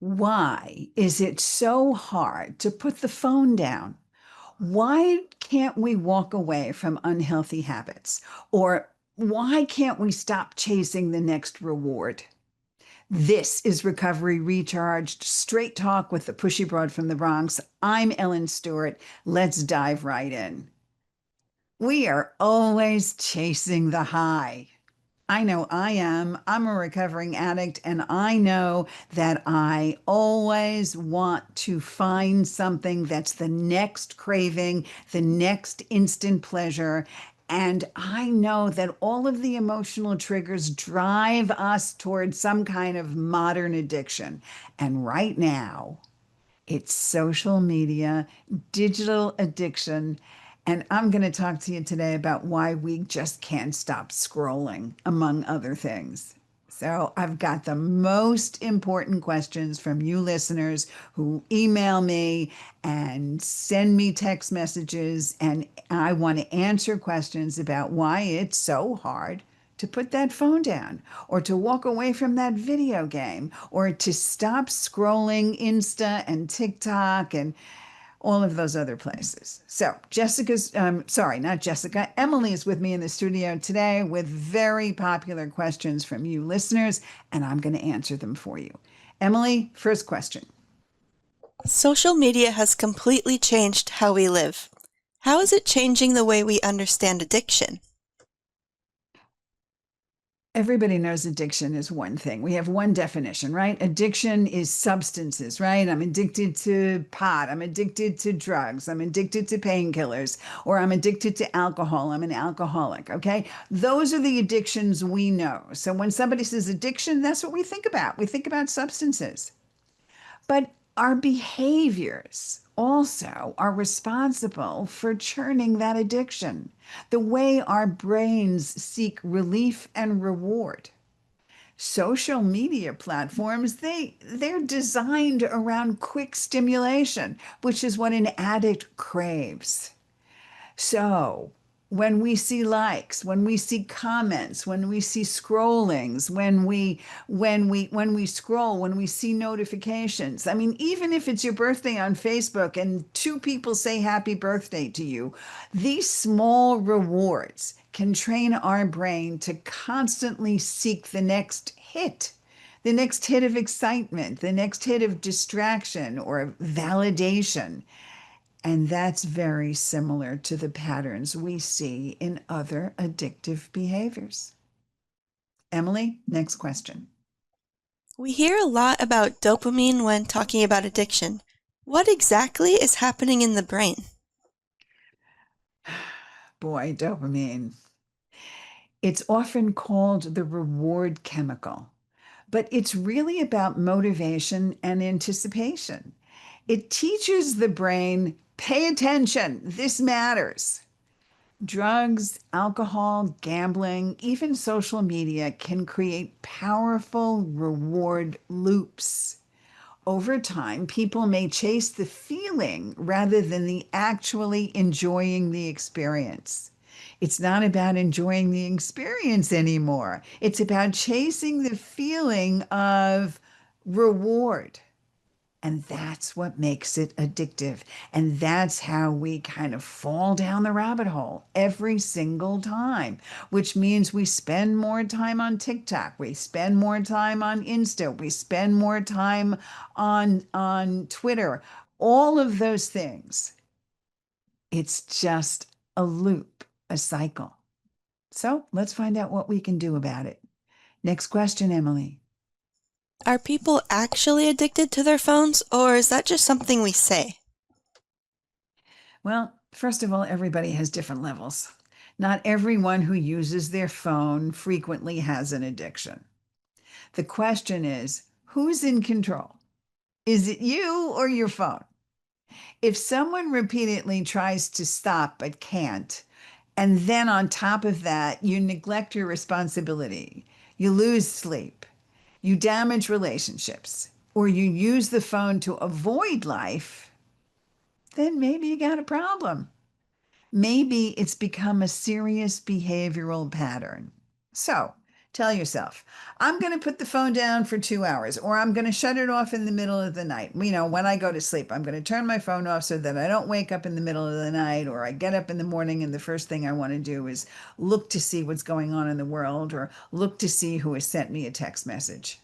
Why is it so hard to put the phone down? Why can't we walk away from unhealthy habits? Or why can't we stop chasing the next reward? This is Recovery Recharged, straight talk with the pushy broad from the Bronx. I'm Ellen Stewart. Let's dive right in. We are always chasing the high. I know I am. I'm a recovering addict, and I know that I always want to find something that's the next craving, the next instant pleasure. And I know that all of the emotional triggers drive us towards some kind of modern addiction. And right now, it's social media, digital addiction. And I'm going to talk to you today about why we just can't stop scrolling, among other things. So, I've got the most important questions from you listeners who email me and send me text messages. And I want to answer questions about why it's so hard to put that phone down or to walk away from that video game or to stop scrolling Insta and TikTok and all of those other places. So, sorry, not Jessica. Emily is with me in the studio today with very popular questions from you listeners, and I'm going to answer them for you. Emily, first question. Social media has completely changed how we live. How is it changing the way we understand addiction? Everybody knows addiction is one thing. We have one definition, right? Addiction is substances, right? I'm addicted to pot. I'm addicted to drugs. I'm addicted to painkillers, or I'm addicted to alcohol. I'm an alcoholic, okay? Those are the addictions we know. So when somebody says addiction, that's what we think about. We think about substances. But our behaviors also are responsible for churning that addiction, the way our brains seek relief and reward. Social media platforms, they're designed around quick stimulation, which is what an addict craves. So when we see likes, when we see comments, when we see scrollings, when we scroll, when we see notifications. I mean, even if it's your birthday on Facebook and two people say happy birthday to you, these small rewards can train our brain to constantly seek the next hit of excitement, the next hit of distraction or validation. And that's very similar to the patterns we see in other addictive behaviors. Emily, next question. We hear a lot about dopamine when talking about addiction. What exactly is happening in the brain? Boy, dopamine. It's often called the reward chemical, but it's really about motivation and anticipation. It teaches the brain, pay attention, this matters. Drugs, alcohol, gambling, even social media can create powerful reward loops. Over time, people may chase the feeling rather than the actually enjoying the experience. It's not about enjoying the experience anymore. It's about chasing the feeling of reward. And that's what makes it addictive. And that's how we kind of fall down the rabbit hole every single time, which means we spend more time on TikTok, we spend more time on Insta, we spend more time on Twitter, all of those things. It's just a loop, a cycle. So let's find out what we can do about it. Next question, Emily. Are people actually addicted to their phones, or is that just something we say? Well, first of all, everybody has different levels. Not everyone who uses their phone frequently has an addiction. The question is, who's in control? Is it you or your phone? If someone repeatedly tries to stop but can't, and then on top of that, you neglect your responsibility, you lose sleep, you damage relationships, or you use the phone to avoid life, then maybe you got a problem. Maybe it's become a serious behavioral pattern. So, Tell yourself, I'm going to put the phone down for 2 hours, or I'm going to shut it off in the middle of the night. When I go to sleep, I'm going to turn my phone off so that I don't wake up in the middle of the night, or I get up in the morning and the first thing I want to do is look to see what's going on in the world or look to see who has sent me a text message.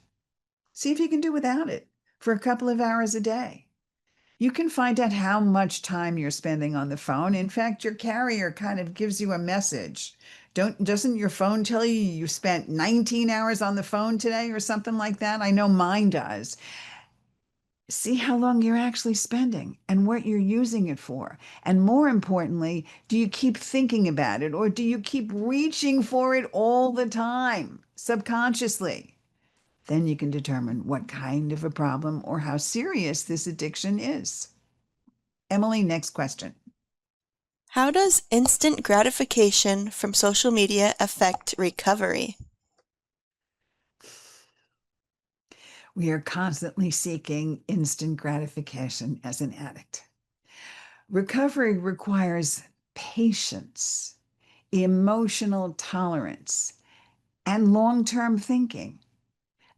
See if you can do without it for a couple of hours a day. You can find out how much time you're spending on the phone. In fact, your carrier kind of gives you a message. Doesn't your phone tell you you spent 19 hours on the phone today or something like that? I know mine does. See how long you're actually spending and what you're using it for. And more importantly, do you keep thinking about it or do you keep reaching for it all the time subconsciously? Then you can determine what kind of a problem or how serious this addiction is. Emily, next question. How does instant gratification from social media affect recovery? We are constantly seeking instant gratification as an addict. Recovery requires patience, emotional tolerance, and long term thinking.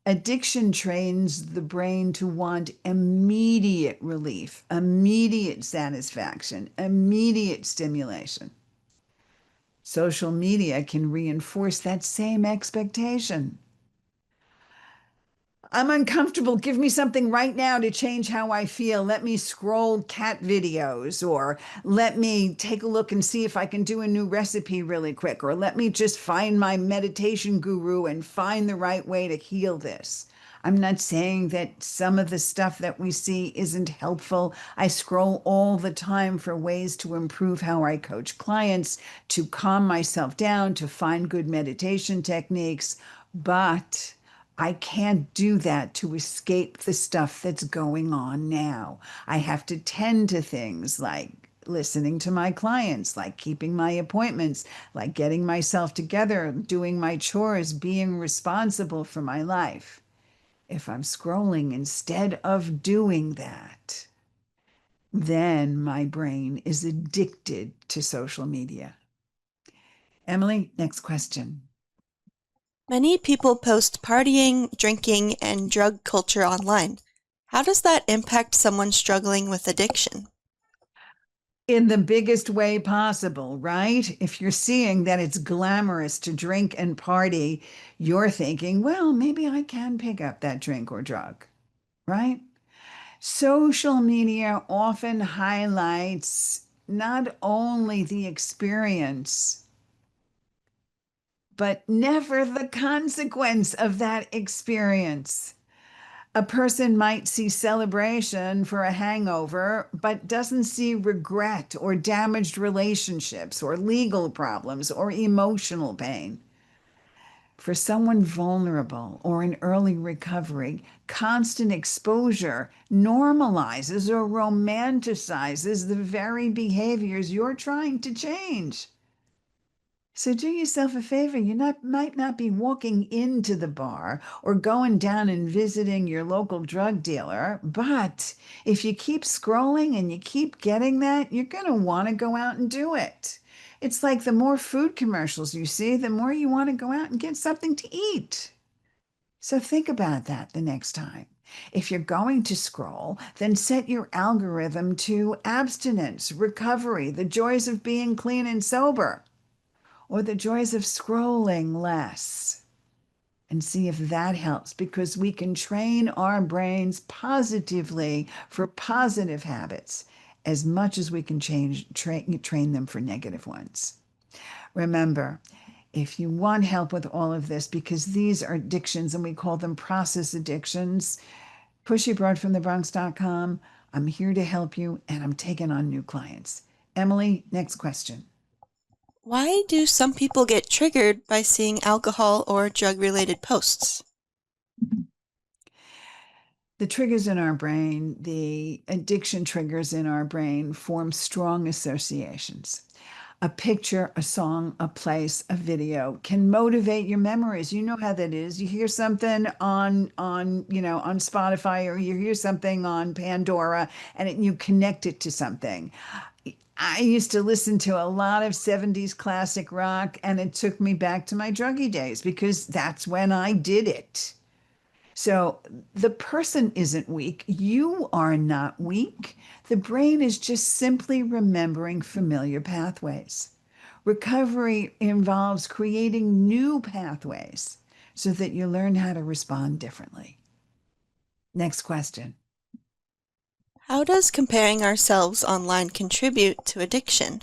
Addiction trains the brain to want immediate relief, immediate satisfaction, immediate stimulation. Social media can reinforce that same expectation. I'm uncomfortable. Give me something right now to change how I feel. Let me scroll cat videos, or let me take a look and see if I can do a new recipe really quick, or let me just find my meditation guru and find the right way to heal this. I'm not saying that some of the stuff that we see isn't helpful. I scroll all the time for ways to improve how I coach clients, to calm myself down, to find good meditation techniques. But I can't do that to escape the stuff that's going on now. I have to tend to things like listening to my clients, like keeping my appointments, like getting myself together, doing my chores, being responsible for my life. If I'm scrolling instead of doing that, then my brain is addicted to social media. Emily, next question. Many people post partying, drinking, and drug culture online. How does that impact someone struggling with addiction? In the biggest way possible, right? If you're seeing that it's glamorous to drink and party, you're thinking, well, maybe I can pick up that drink or drug, right? Social media often highlights not only the experience, but never the consequence of that experience. A person might see celebration for a hangover, but doesn't see regret or damaged relationships or legal problems or emotional pain. For someone vulnerable or in early recovery, constant exposure normalizes or romanticizes the very behaviors you're trying to change. So do yourself a favor. Might not be walking into the bar or going down and visiting your local drug dealer, but if you keep scrolling and you keep getting that, you're going to want to go out and do it. It's like the more food commercials you see, the more you want to go out and get something to eat. So think about that the next time. If you're going to scroll, then set your algorithm to abstinence, recovery, the joys of being clean and sober, or the joys of scrolling less, and see if that helps, because we can train our brains positively for positive habits as much as we can train them for negative ones. Remember, if you want help with all of this, because these are addictions and we call them process addictions, pushybroadfromthebronx.com. I'm here to help you and I'm taking on new clients. Emily, next question. Why do some people get triggered by seeing alcohol or drug-related posts? The triggers in our brain, the addiction triggers in our brain form strong associations. A picture, a song, a place, a video can motivate your memories. You know how that is. You hear something on Spotify, or you hear something on Pandora, and you connect it to something. I used to listen to a lot of 70s classic rock, and it took me back to my druggy days because that's when I did it. So the person isn't weak. You are not weak. The brain is just simply remembering familiar pathways. Recovery involves creating new pathways so that you learn how to respond differently. Next question. How does comparing ourselves online contribute to addiction?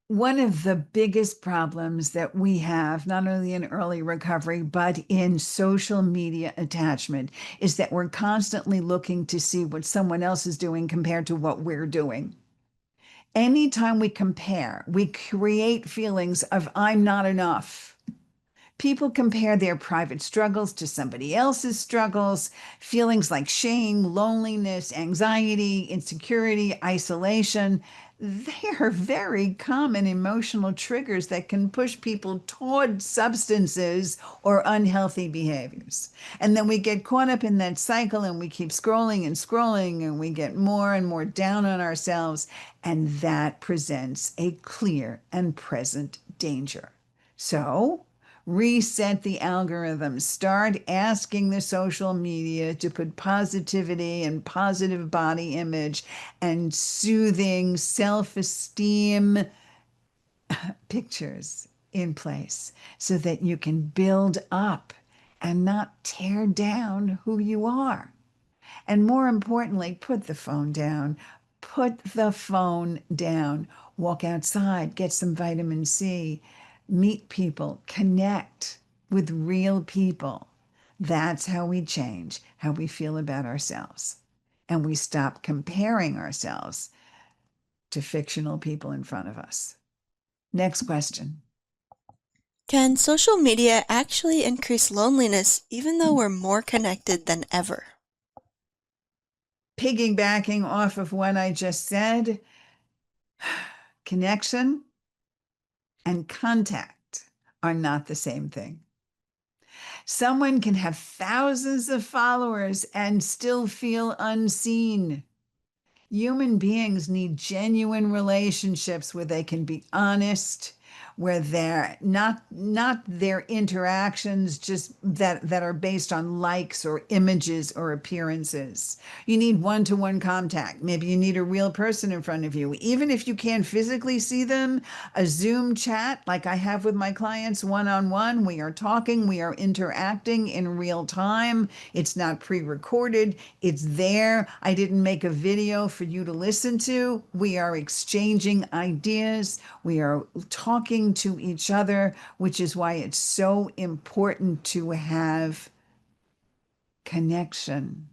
One of the biggest problems that we have, not only in early recovery, but in social media attachment, is that we're constantly looking to see what someone else is doing compared to what we're doing. Anytime we compare, we create feelings of I'm not enough. People compare their private struggles to somebody else's struggles, feelings like shame, loneliness, anxiety, insecurity, isolation. They are very common emotional triggers that can push people toward substances or unhealthy behaviors. And then we get caught up in that cycle and we keep scrolling and scrolling and we get more and more down on ourselves. And that presents a clear and present danger. So, reset the algorithm. Start asking the social media to put positivity and positive body image and soothing self esteem pictures in place so that you can build up and not tear down who you are. And more importantly, put the phone down. Put the phone down. Walk outside, get some vitamin C, meet people, connect with real people. That's how we change how we feel about ourselves. And we stop comparing ourselves to fictional people in front of us. Next question. Can social media actually increase loneliness even though we're more connected than ever? Piggybacking off of what I just said, connection and contact are not the same thing. Someone can have thousands of followers and still feel unseen. Human beings need genuine relationships where they can be honest, where they're not their interactions just that are based on likes or images or appearances. You need one-to-one contact. Maybe you need a real person in front of you. Even if you can't physically see them, a Zoom chat like I have with my clients one-on-one, we are talking, we are interacting in real time. It's not pre-recorded. It's there. I didn't make a video for you to listen to. We are exchanging ideas. We are talking to each other, which is why it's so important to have connection,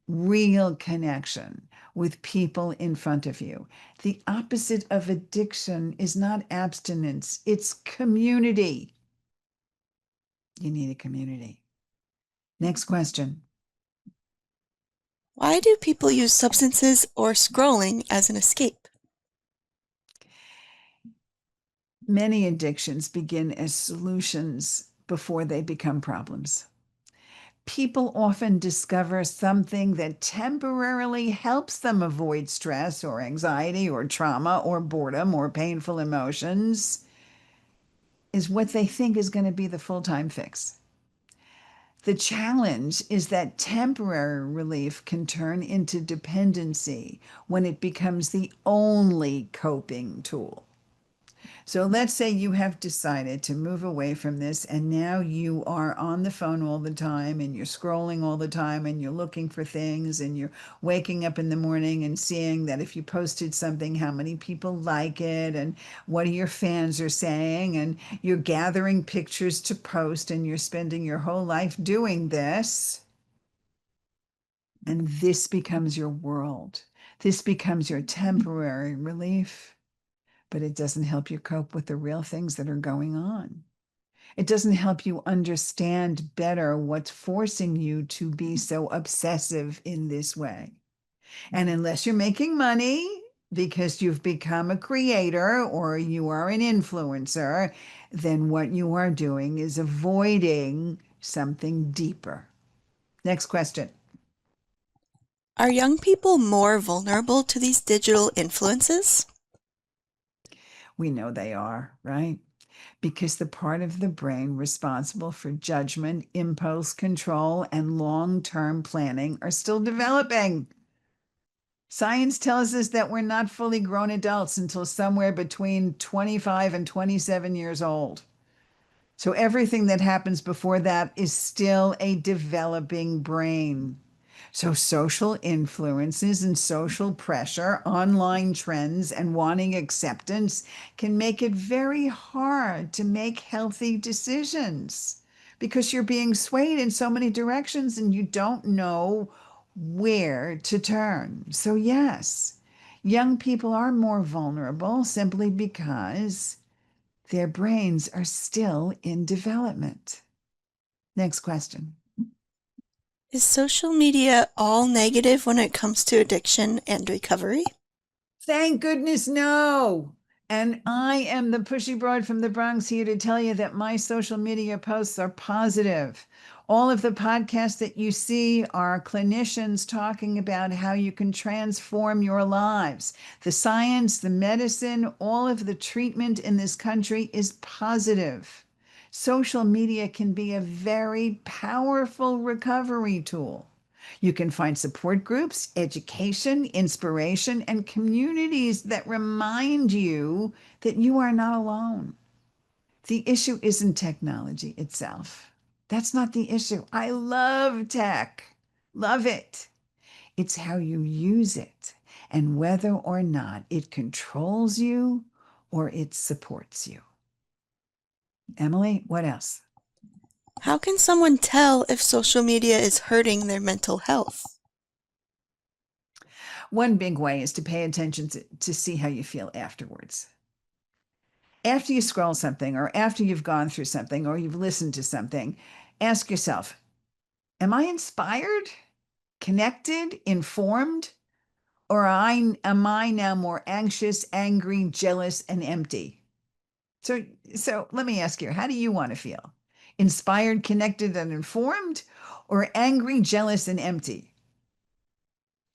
real connection with people in front of you. The opposite of addiction is not abstinence, it's community. You need a community. Next question. Why do people use substances or scrolling as an escape? Many addictions begin as solutions before they become problems. People often discover something that temporarily helps them avoid stress or anxiety or trauma or boredom or painful emotions, is what they think is going to be the full time fix. The challenge is that temporary relief can turn into dependency when it becomes the only coping tool. So let's say you have decided to move away from this and now you are on the phone all the time and you're scrolling all the time and you're looking for things and you're waking up in the morning and seeing that if you posted something, how many people like it and what your fans are saying, and you're gathering pictures to post and you're spending your whole life doing this. And this becomes your world. This becomes your temporary relief, but it doesn't help you cope with the real things that are going on. It doesn't help you understand better what's forcing you to be so obsessive in this way. And unless you're making money because you've become a creator or you are an influencer, then what you are doing is avoiding something deeper. Next question. Are young people more vulnerable to these digital influences? We know they are, right? Because the part of the brain responsible for judgment, impulse control, and long term planning are still developing. Science tells us that we're not fully grown adults until somewhere between 25 and 27 years old. So everything that happens before that is still a developing brain. So social influences and social pressure, online trends, and wanting acceptance can make it very hard to make healthy decisions because you're being swayed in so many directions and you don't know where to turn. So, yes, young people are more vulnerable simply because their brains are still in development. Next question. Is social media all negative when it comes to addiction and recovery? Thank goodness, no. And I am the pushy broad from the Bronx here to tell you that my social media posts are positive. All of the podcasts that you see are clinicians talking about how you can transform your lives. The science, the medicine, all of the treatment in this country is positive. Social media can be a very powerful recovery tool. You can find support groups, education, inspiration, and communities that remind you that you are not alone. The issue isn't technology itself. That's not the issue. I love tech, love it. It's how you use it and whether or not it controls you or it supports you. Emily, what else? How can someone tell if social media is hurting their mental health? One big way is to pay attention to see how you feel afterwards. After you scroll something or after you've gone through something or you've listened to something, ask yourself, am I inspired, connected, informed, or am I now more anxious, angry, jealous, and empty? So, so let me ask you, how do you want to feel? Inspired, connected, and informed, or angry, jealous, and empty?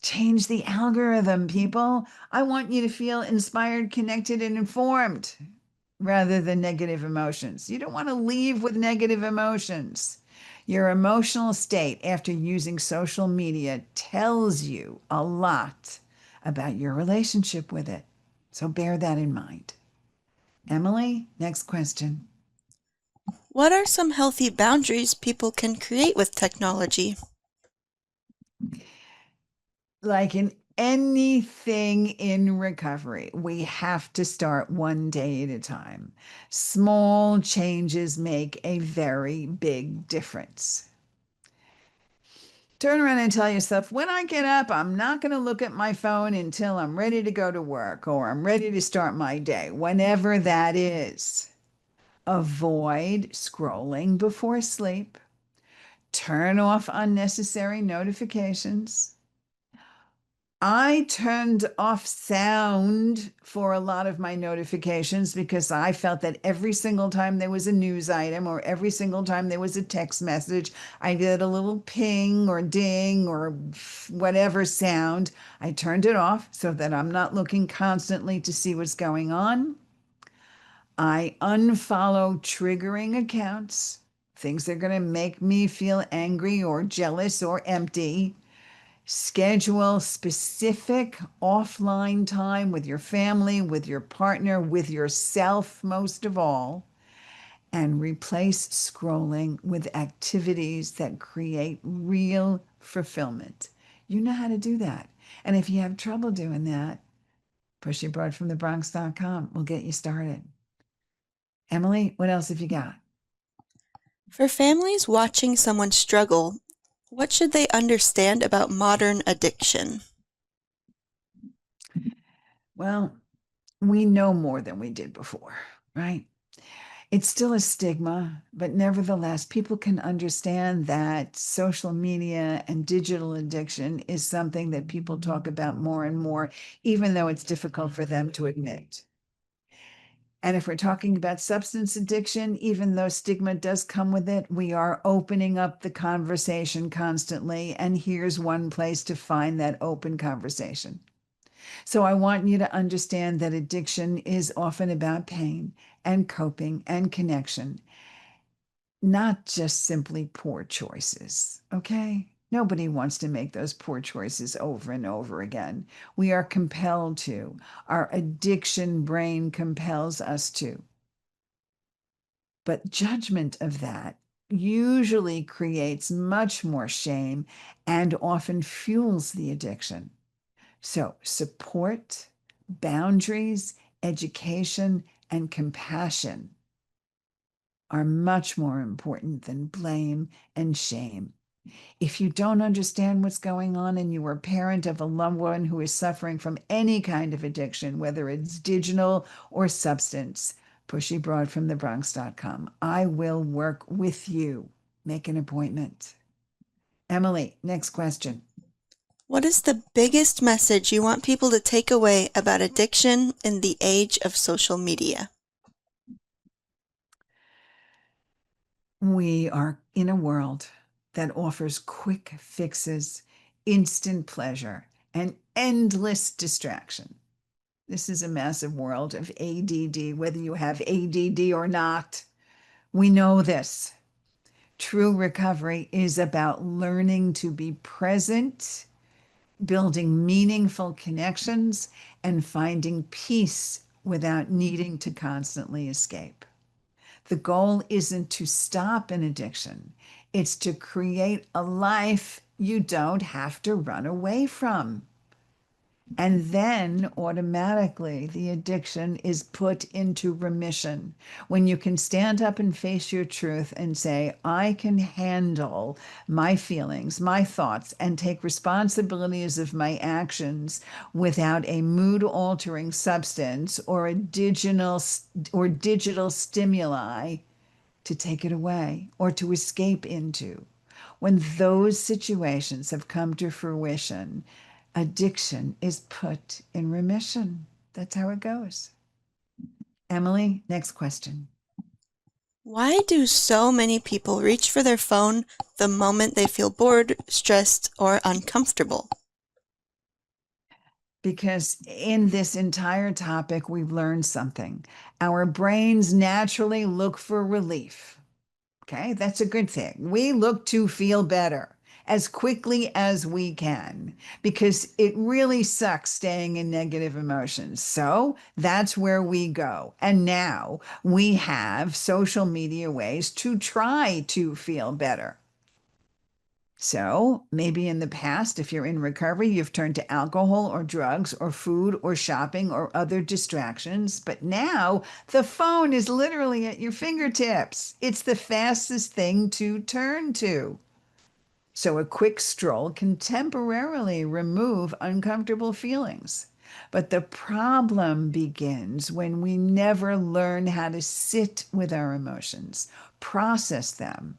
Change the algorithm, people. I want you to feel inspired, connected, and informed rather than negative emotions. You don't want to leave with negative emotions. Your emotional state after using social media tells you a lot about your relationship with it. So bear that in mind. Emily, next question. What are some healthy boundaries people can create with technology? Like in anything in recovery, we have to start one day at a time. Small changes make a very big difference. Turn around and tell yourself, when I get up, I'm not going to look at my phone until I'm ready to go to work or I'm ready to start my day, whenever that is. Avoid scrolling before sleep. Turn off unnecessary notifications. I turned off sound for a lot of my notifications because I felt that every single time there was a news item or every single time there was a text message, I get a little ping or ding or whatever sound. I turned it off so that I'm not looking constantly to see what's going on. I unfollow triggering accounts, things that are going to make me feel angry or jealous or empty. Schedule specific offline time with your family, with your partner, with yourself, most of all, and replace scrolling with activities that create real fulfillment. You know how to do that. And if you have trouble doing that, pushyabroadfromthebronx.com will get you started. Emily, what else have you got? For families watching someone struggle, what should they understand about modern addiction? Well, we know more than we did before, right? It's still a stigma, but nevertheless, people can understand that social media and digital addiction is something that people talk about more and more, even though it's difficult for them to admit. And if we're talking about substance addiction, even though stigma does come with it, we are opening up the conversation constantly. And here's one place to find that open conversation. So I want you to understand that addiction is often about pain and coping and connection, not just simply poor choices. Okay? Nobody wants to make those poor choices over and over again. We are compelled to. Our addiction brain compels us to. But judgment of that usually creates much more shame and often fuels the addiction. So, support, boundaries, education, and compassion are much more important than blame and shame. If you don't understand what's going on and you are a parent of a loved one who is suffering from any kind of addiction, whether it's digital or substance, pushybroad from thebronx.com. I will work with you. Make an appointment. Emily, next question. What is the biggest message you want people to take away about addiction in the age of social media? We are in a world that offers quick fixes, instant pleasure, and endless distraction. This is a massive world of ADD, whether you have ADD or not. We know this. True recovery is about learning to be present, building meaningful connections, and finding peace without needing to constantly escape. The goal isn't to stop an addiction, it's to create a life you don't have to run away from. And then automatically the addiction is put into remission. When you can stand up and face your truth and say, I can handle my feelings, my thoughts, and take responsibilities of my actions without a mood altering substance or digital stimuli to take it away or to escape into. When those situations have come to fruition, addiction is put in remission. That's how it goes. Emily, next question. Why do so many people reach for their phone the moment they feel bored, stressed, or uncomfortable? Because in this entire topic, we've learned something. Our brains naturally look for relief. Okay, that's a good thing. We look to feel better as quickly as we can because it really sucks staying in negative emotions. So that's where we go. And now we have social media ways to try to feel better. So maybe in the past, if you're in recovery, you've turned to alcohol or drugs or food or shopping or other distractions. But now the phone is literally at your fingertips. It's the fastest thing to turn to. So a quick stroll can temporarily remove uncomfortable feelings. But the problem begins when we never learn how to sit with our emotions, process them,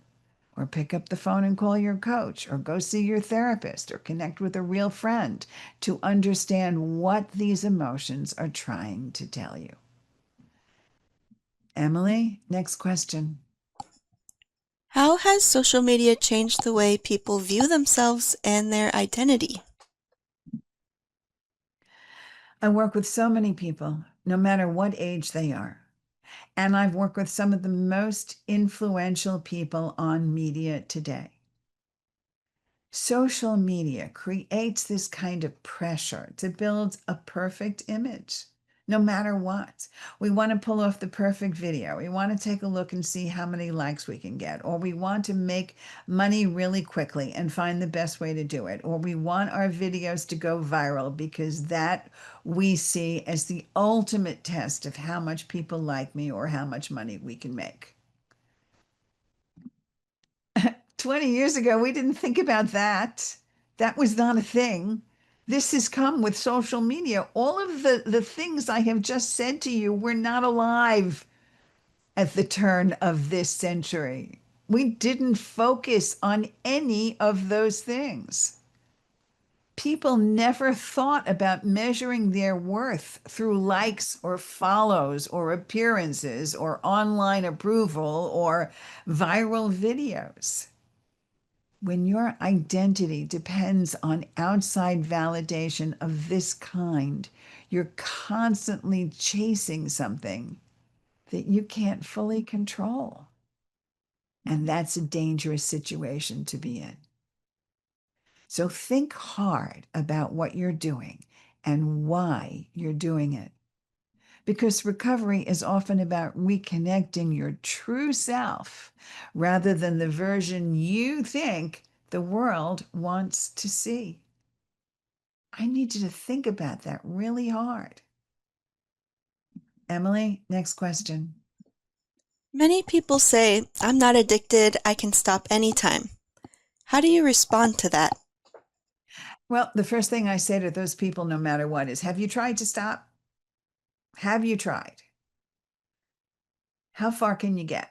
or pick up the phone and call your coach, or go see your therapist, or connect with a real friend to understand what these emotions are trying to tell you. Emily, next question. How has social media changed the way people view themselves and their identity? I work with so many people, no matter what age they are. And I've worked with some of the most influential people on media today. Social media creates this kind of pressure to build a perfect image, no matter what. We want to pull off the perfect video. We want to take a look and see how many likes we can get, or we want to make money really quickly and find the best way to do it, or we want our videos to go viral because that we see as the ultimate test of how much people like me or how much money we can make. 20 years ago, we didn't think about that. That was not a thing. This has come with social media. All of the things I have just said to you were not alive at the turn of this century. We didn't focus on any of those things. People never thought about measuring their worth through likes or follows or appearances or online approval or viral videos. When your identity depends on outside validation of this kind, you're constantly chasing something that you can't fully control. And that's a dangerous situation to be in. So think hard about what you're doing and why you're doing it. Because recovery is often about reconnecting your true self rather than the version you think the world wants to see. I need you to think about that really hard. Emily, next question. Many people say, I'm not addicted, I can stop anytime. How do you respond to that? Well, the first thing I say to those people, no matter what, is have you tried to stop? Have you tried? How far can you get?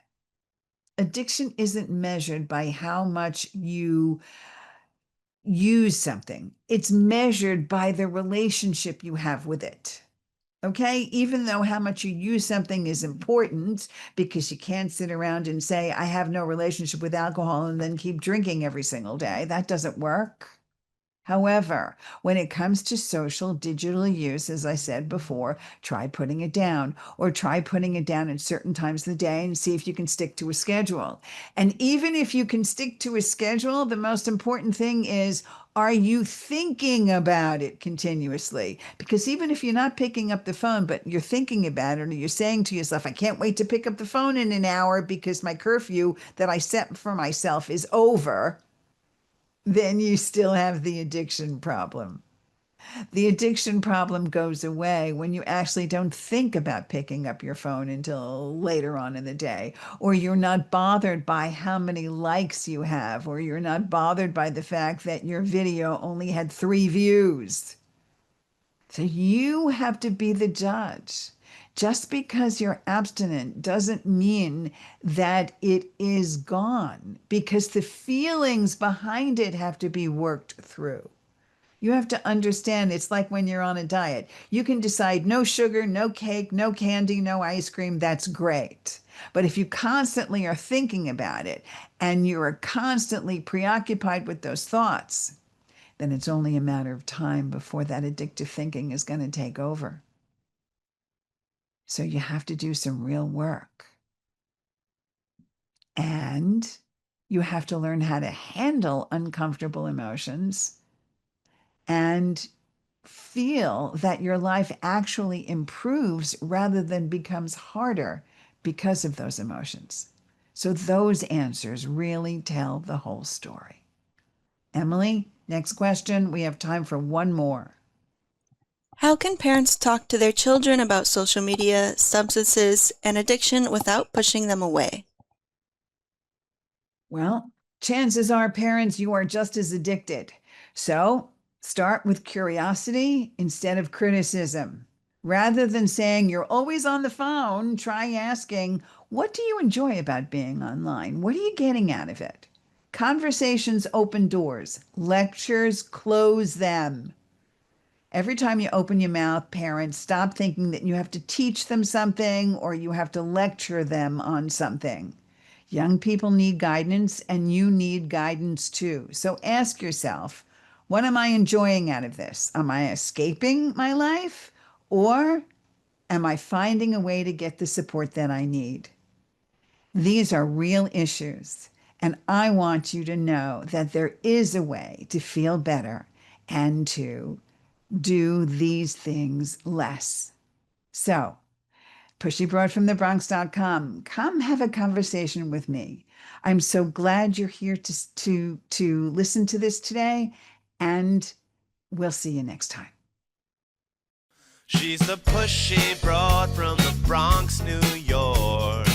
Addiction isn't measured by how much you use something, it's measured by the relationship you have with it. Okay, even though how much you use something is important, because you can't sit around and say, I have no relationship with alcohol and then keep drinking every single day. That doesn't work. However, when it comes to social digital use, as I said before, try putting it down or try putting it down at certain times of the day and see if you can stick to a schedule. And even if you can stick to a schedule, the most important thing is, are you thinking about it continuously? Because even if you're not picking up the phone, but you're thinking about it, or you're saying to yourself, I can't wait to pick up the phone in an hour because my curfew that I set for myself is over, then you still have the addiction problem. The addiction problem goes away when you actually don't think about picking up your phone until later on in the day, or you're not bothered by how many likes you have, or you're not bothered by the fact that your video only had 3 views. So you have to be the judge. Just because you're abstinent doesn't mean that it is gone, because the feelings behind it have to be worked through. You have to understand it's like when you're on a diet. You can decide no sugar, no cake, no candy, no ice cream. That's great. But if you constantly are thinking about it and you're constantly preoccupied with those thoughts, then it's only a matter of time before that addictive thinking is going to take over. So you have to do some real work. And you have to learn how to handle uncomfortable emotions and feel that your life actually improves rather than becomes harder because of those emotions. So those answers really tell the whole story. Emily, next question. We have time for one more. How can parents talk to their children about social media, substances, and addiction without pushing them away? Well, chances are, parents, you are just as addicted. So start with curiosity instead of criticism. Rather than saying you're always on the phone, try asking, what do you enjoy about being online? What are you getting out of it? Conversations open doors, lectures close them. Every time you open your mouth, parents, stop thinking that you have to teach them something or you have to lecture them on something. Young people need guidance and you need guidance too. So ask yourself, what am I enjoying out of this? Am I escaping my life or am I finding a way to get the support that I need? These are real issues. And I want you to know that there is a way to feel better and to do these things less. So, pushybroad from thebronx.com. Come have a conversation with me. I'm so glad you're here to listen to this today, and we'll see you next time. She's the pushy broad from the Bronx, New York.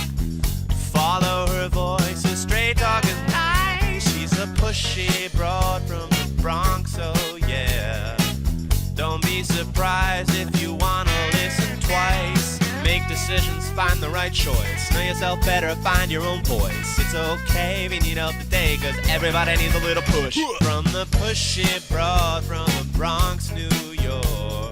Follow her voice, a straight dog is nice. She's a pushy broad from the Bronx, oh yeah. Don't be surprised if you wanna listen twice. Make make decisions, find the right choice. Know yourself better, find your own voice. It's okay if you need help today, cause everybody needs a little push. From the pushy broad from the Bronx, New York.